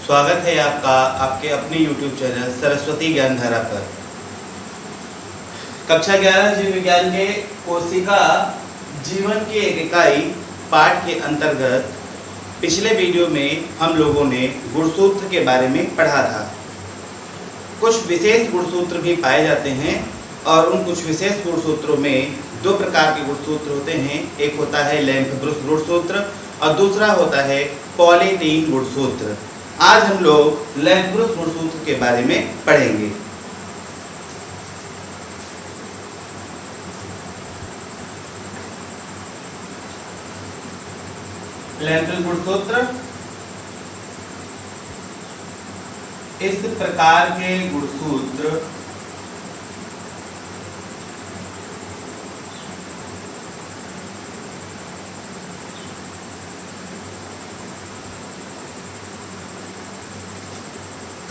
स्वागत है आपका आपके अपने YouTube चैनल सरस्वती ज्ञानधारा पर। कक्षा 11 जीव विज्ञान के कोशिका जीवन की एक इकाई पाठ के अंतर्गत पिछले वीडियो में हम लोगों ने गुणसूत्र के बारे में पढ़ा था। कुछ विशेष गुणसूत्र भी पाए जाते हैं और उन कुछ विशेष गुणसूत्रों में दो प्रकार के गुणसूत्र होते हैं। एक होता है लैम्फ-ब्रुश गुणसूत्र और दूसरा होता है पॉलीटीन गुणसूत्र। आज हम लोग लैम्फ-ब्रुश गुणसूत्र के बारे में पढ़ेंगे। लैम्फ-ब्रुश गुणसूत्र इस प्रकार के गुणसूत्र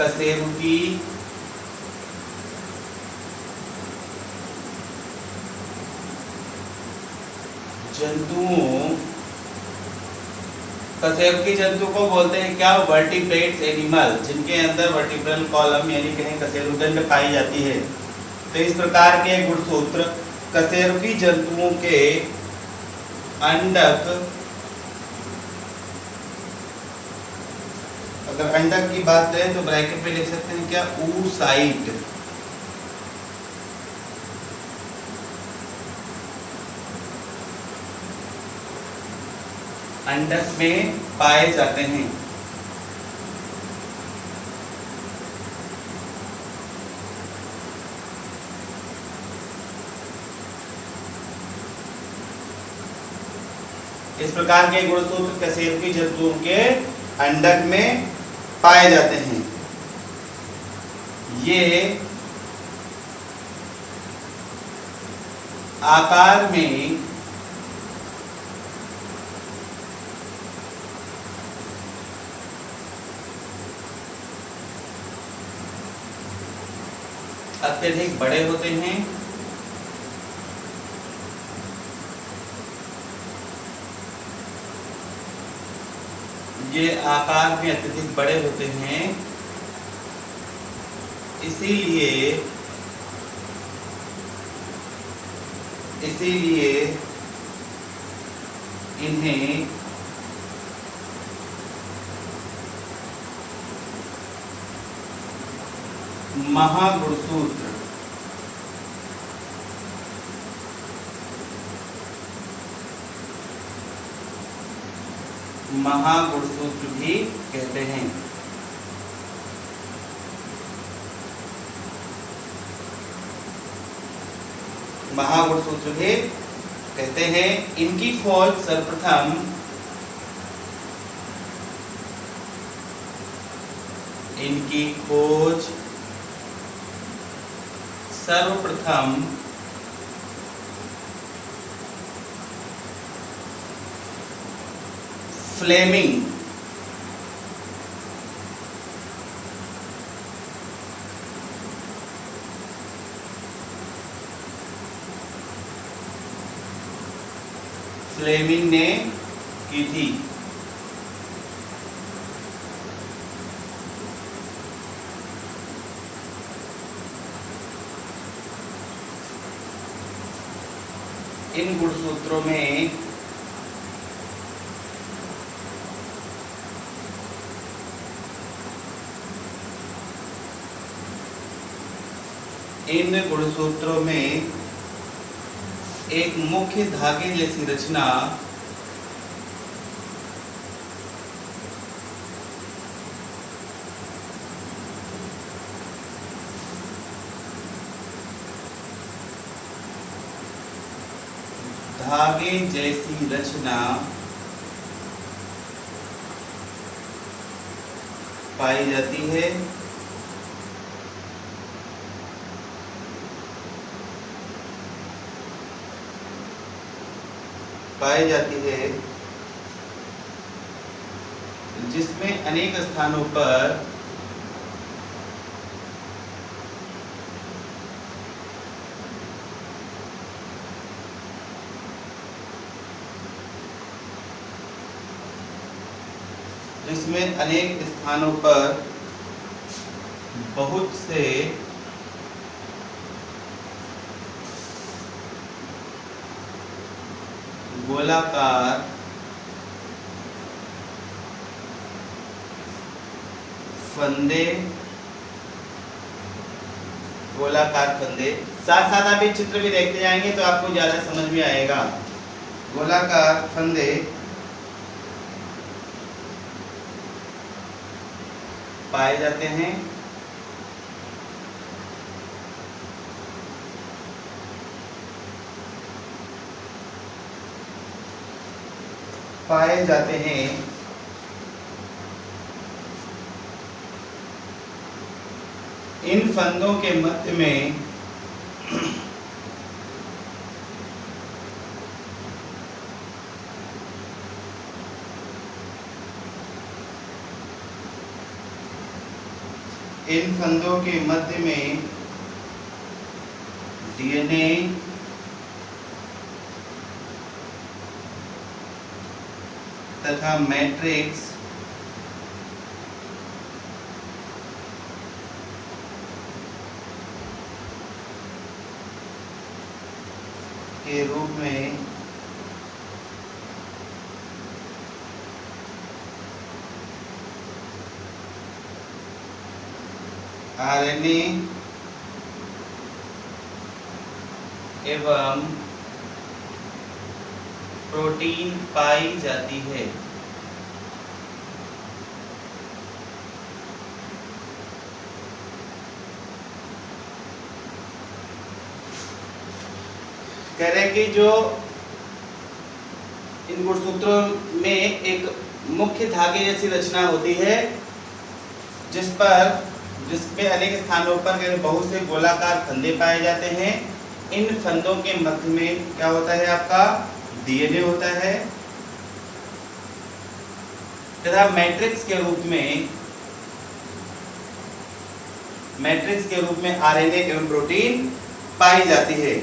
कशेरुकी जंतुओं कशेरुकी जंतु को बोलते हैं क्या? वर्टिब्रेट्स एनिमल, जिनके अंदर वर्टिब्रल कॉलम यानी कहीं कशेरुदंड पाई जाती है। तो इस प्रकार के गुणसूत्र कशेरुकी जंतुओं के अंडक, अगर अंडक की बात करें तो ब्रैकेट में लिख सकते हैं क्या? oocyte। अंडक में पाए जाते हैं। इस प्रकार के गुणसूत्र कशेरुकी जंतुओं के अंडक में पाए जाते हैं। ये आकार में अत्यधिक बड़े होते हैं। ये आकार में अत्यधिक बड़े होते हैं, इसीलिए इन्हें महागुणसूत्र भी कहते हैं। महागुणसूत्र भी कहते हैं। इनकी खोज सर्वप्रथम फ्लेमिंग ने की थी। इन गुणसूत्रों में एक मुख्य धागे जैसी रचना पाई जाती है। जिसमें अनेक स्थानों पर जिसमें अनेक स्थानों पर बहुत से गोलाकार फंदे साथ साथ आप ये चित्र भी देखते जाएंगे तो आपको ज्यादा समझ में आएगा। गोलाकार फंदे पाए जाते हैं। इन फंदों के मध्य में डीएनए तथा मैट्रिक्स के रूप में आरएनए एवं प्रोटीन पाई जाती है। कह रहे हैं कि जो इन गुणसूत्रों में एक मुख्य धागे जैसी रचना होती है जिसपे अनेक स्थानों पर बहुत से गोलाकार फंदे पाए जाते हैं। इन फंदों के मध्य में क्या होता है, आपका डीएनए होता है तथा मैट्रिक्स के रूप में आरएनए एवं प्रोटीन पाई जाती है।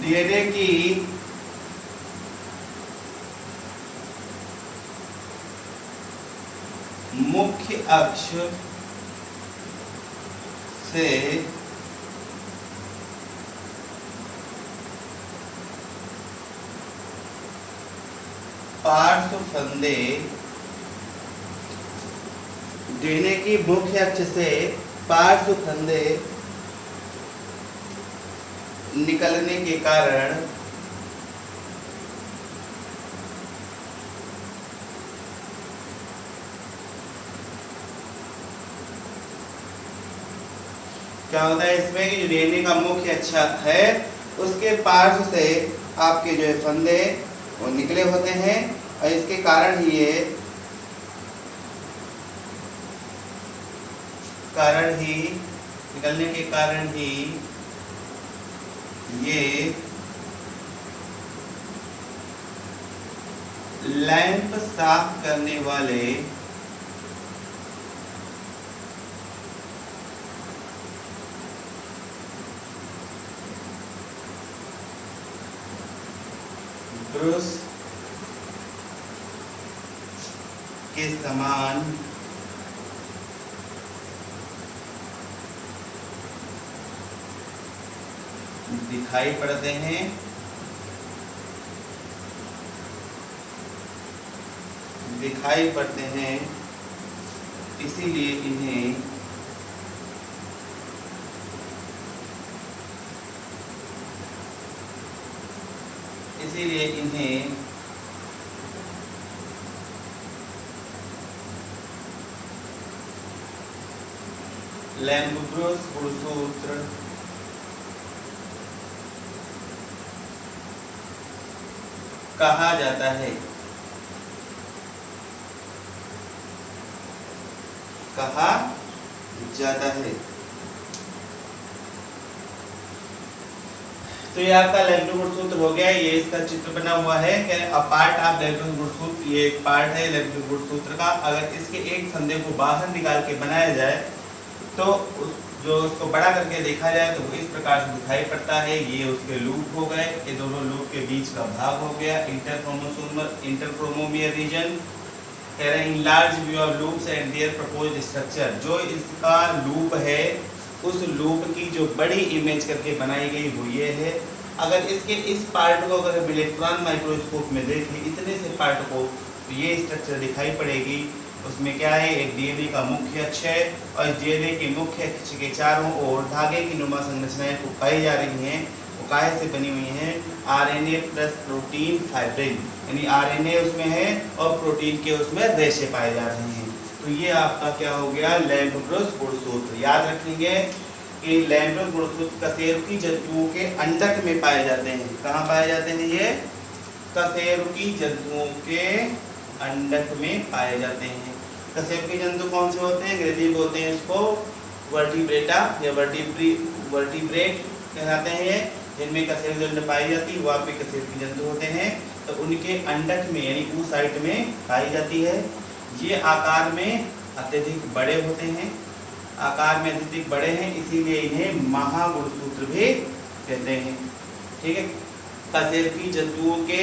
डीएनए की मुख्य अक्ष से पार्श्व फंदे डीएनए की मुख्य अक्ष से पार्श्व फंदे निकलने के कारण क्या होता है इसमें कि जो डीएनए का मुख्य अक्ष है उसके पार्श्व से आपके जो फंदे वो निकले होते हैं और इसके कारण ही निकलने के कारण ही ये लैंप साफ करने वाले ब्रश के समान दिखाई पड़ते हैं। इसीलिए इन्हें लैम्ब्रोस गुणसूत्र कहा जाता है। तो ये आपका लैम्ब्रो गुणसूत्र हो गया। ये इसका चित्र बना हुआ है कि अ पार्ट ऑफ लैम्ब्रो गुणसूत्र, ये एक पार्ट है लैम्ब्रो गुणसूत्र का। अगर इसके एक फंदे को बाहर निकाल के बनाया जाए तो जो उसको बड़ा करके देखा जाए तो वो इस प्रकार से दिखाई पड़ता है। ये उसके लूप हो गए, ये दोनों लूप के बीच का भाग हो गया इंटरक्रोमोमियर रीजन। कह रहे हैं in large view of loops and their proposed structure, जो इसका लूप है उस लूप की जो बड़ी इमेज करके बनाई गई वो ये है। अगर इसके इस पार्ट को अगर हम इलेक्ट्रॉन माइक्रोस्कोप में देखें, इतने से पार्ट को, तो ये स्ट्रक्चर दिखाई पड़ेगी। उसमें क्या है, एक डीएनए का मुख्य अक्ष है और इस डीएनए के मुख्य अक्ष के चारों ओर धागे की नुमा संरचनाएं को पाई जा रही हैं। वो काहे से बनी हुई हैं, आरएनए प्लस प्रोटीन फाइब्रिन, यानी आरएनए उसमें है और प्रोटीन के उसमें रेशे पाए जा रहे हैं। तो ये आपका क्या हो गया, लैम्ब्रोस गुणसूत्र। याद रखेंगे कि लैम्ब्रोस गुणसूत्र कशेरुकी जंतुओं के अंडक में पाए जाते हैं। कहाँ पाए जाते हैं ये, कशेरुकी जंतुओं के अंडक में पाए जाते हैं। कशेरुकी जंतु कौन से होते हैं, अंग्रेजी में बोलते हैं इसको वर्टिब्रेटा या वर्टिब्रेट कहलाते हैं। जिनमें कशेरुकी जंतु पाई जाती है वो आपके कशेरुकी जंतु होते हैं। तो उनके अंडक में यानी oocyte में पाई जाती है। ये आकार में अत्यधिक बड़े होते हैं, आकार में अत्यधिक बड़े हैं, इसीलिए इन्हें महागुणसूत्र भी कहते हैं। ठीक है, कशेरुकी जंतुओं के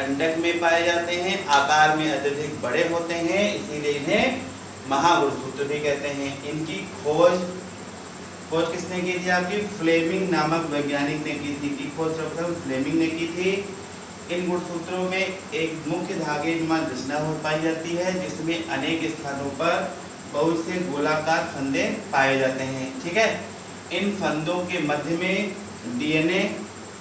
अंडक में पाए जाते हैं, आकार में अत्यधिक बड़े होते हैं, इसीलिए इन्हें महागुणसूत्र भी कहते हैं। इनकी खोज किसने की थी, आपकी फ्लेमिंग नामक वैज्ञानिक ने की थी। की खोज सर्वप्रथम फ्लेमिंग ने की थी। इन गुणसूत्रों में एक मुख्य धागे नुमा रचना हो पाई जाती है, जिसमें अनेक स्थानों पर बहुत से गोलाकार फंदे पाए जाते हैं। ठीक है, इन फंदों के मध्य में डीएनए,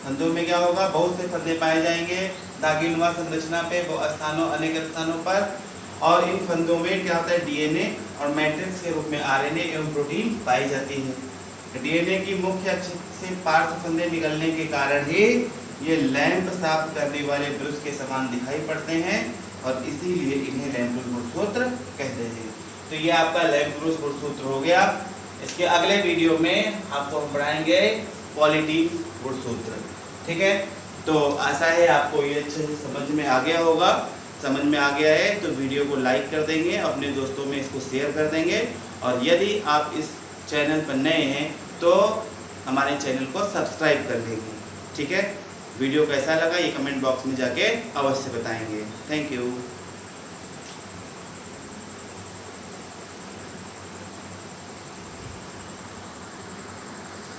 फंदों में क्या होगा, बहुत से फंदे पाए जाएंगे धागे नुमा संरचना पे अनेक स्थानों पर। और इन फंदों में क्या होता है, डीएनए और मैट्रिक्स के रूप में आरएनए एवं प्रोटीन पाई जाती है। डीएनए की मुख्य अक्ष से पार्श्व फंदे निकलने के कारण ही ये लैंप साफ करने वाले ब्रश के समान दिखाई पड़ते हैं और इसीलिए इन्हें लैम्ब्रोस गुणसूत्र कहते हैं। तो ये आपका लैम्ब्रोस गुणसूत्र हो गया। इसके अगले वीडियो में आपको हम पढ़ाएंगे पॉली डी गुणसूत्र। ठीक है, तो आशा है आपको ये अच्छे से समझ में आ गया होगा। समझ में आ गया है तो वीडियो को लाइक कर देंगे, अपने दोस्तों में इसको शेयर कर देंगे। और यदि आप इस चैनल पर नए हैं तो हमारे चैनल को सब्सक्राइब कर लेंगे। ठीक है, वीडियो कैसा लगा ये कमेंट बॉक्स में जाके अवश्य बताएंगे। Thank you.